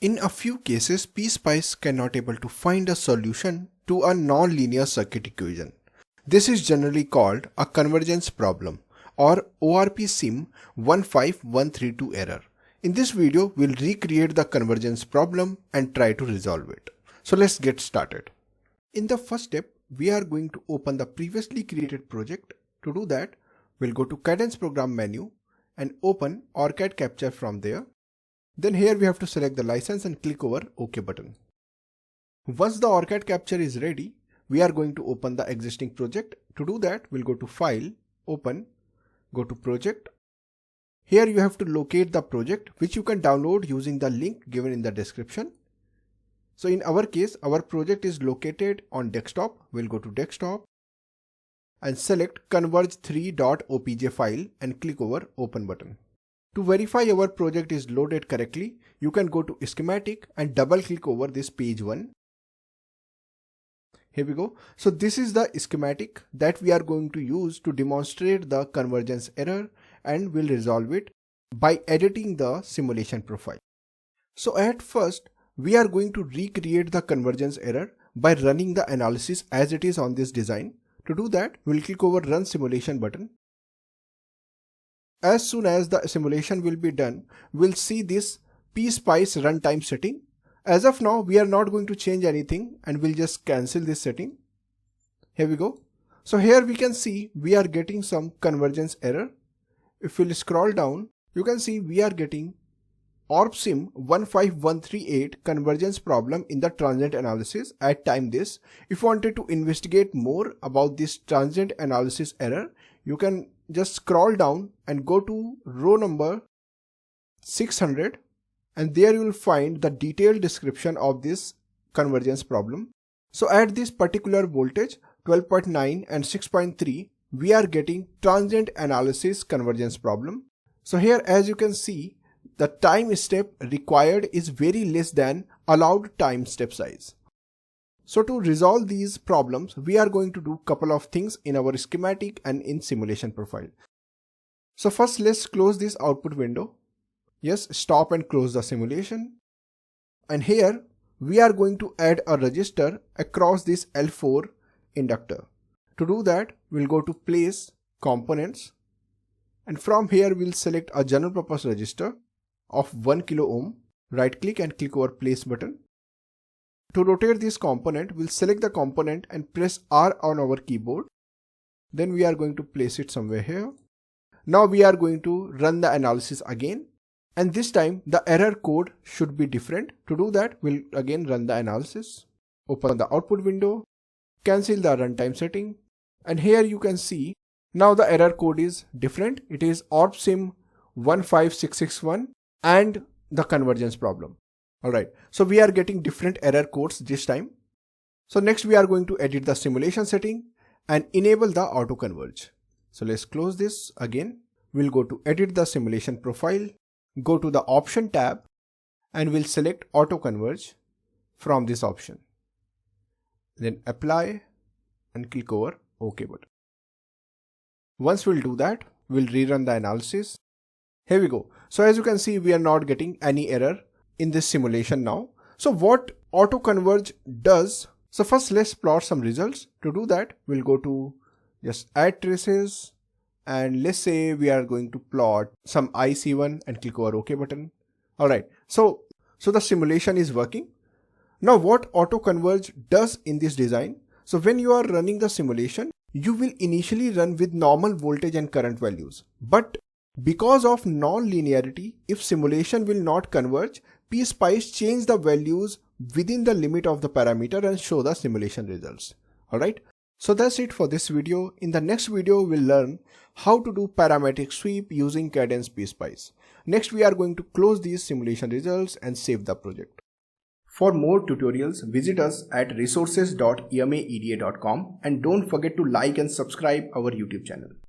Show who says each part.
Speaker 1: In a few cases, PSpice cannot able to find a solution to a non-linear circuit equation. This is generally called a convergence problem or ORP-SIM 15132 error. In this video, we'll recreate the convergence problem and try to resolve it. So let's get started. In the first step, we are going to open the previously created project. To do that, we'll go to Cadence Program menu and open OrCAD Capture from there. Then here we have to select the license and click over OK button. Once the OrCAD Capture is ready, we are going to open the existing project. To do that, we'll go to File, Open, go to Project. Here you have to locate the project which you can download using the link given in the description. So in our case, our project is located on desktop. We'll go to Desktop and select converge3.opj file and click over Open button. To verify our project is loaded correctly, you can go to Schematic and double click over this page 1. Here we go. So this is the schematic that we are going to use to demonstrate the convergence error, and we'll resolve it by editing the simulation profile. So at first, we are going to recreate the convergence error by running the analysis as it is on this design. To do that, we'll click over Run Simulation button. As soon as the simulation will be done, we'll see this PSpice runtime setting. As of now, we are not going to change anything and we'll just cancel this setting. Here we go. So here we can see we are getting some convergence error. If we'll scroll down, you can see we are getting ORP-SIM 15138 convergence problem in the transient analysis at time this. If you wanted to investigate more about this transient analysis error, you can just scroll down and go to row number 600, and there you will find the detailed description of this convergence problem. So at this particular voltage 12.9 and 6.3, we are getting transient analysis convergence problem. So here, as you can see, the time step required is very less than allowed time step size. So to resolve these problems, we are going to do a couple of things in our schematic and in simulation profile. So first, let's close this output window. Yes, stop and close the simulation. And here we are going to add a register across this L4 inductor. To do that, we'll go to Place, Components, and from here we'll select a general purpose register of 1 kilo ohm. Right click and click over Place button. To rotate this component, we'll select the component and press R on our keyboard. Then we are going to place it somewhere here. Now we are going to run the analysis again, and this time the error code should be different. To do that, we'll again run the analysis. Open the output window, cancel the runtime setting, and here you can see now the error code is different. It is ORP-SIM 15661 and the convergence problem. Alright, so we are getting different error codes this time. So next we are going to edit the simulation setting and enable the auto converge. So let's close this again. We'll go to edit the simulation profile, go to the option tab, and we'll select auto converge from this option. Then apply and click over OK button. Once we'll do that, we'll rerun the analysis. Here we go. So as you can see, we are not getting any error in this simulation now. So what auto converge does, so first let's plot some results. To do that, we'll go to just add traces, and let's say we are going to plot some IC1 and click over OK button. Alright, so the simulation is working. Now what auto converge does in this design, so when you are running the simulation, you will initially run with normal voltage and current values, but because of non-linearity, if simulation will not converge, PSpice change the values within the limit of the parameter and show the simulation results. Alright, so that's it for this video. In the next video, we'll learn how to do parametric sweep using Cadence PSpice. Next, we are going to close these simulation results and save the project. For more tutorials, visit us at resources.emaeda.com and don't forget to like and subscribe our YouTube channel.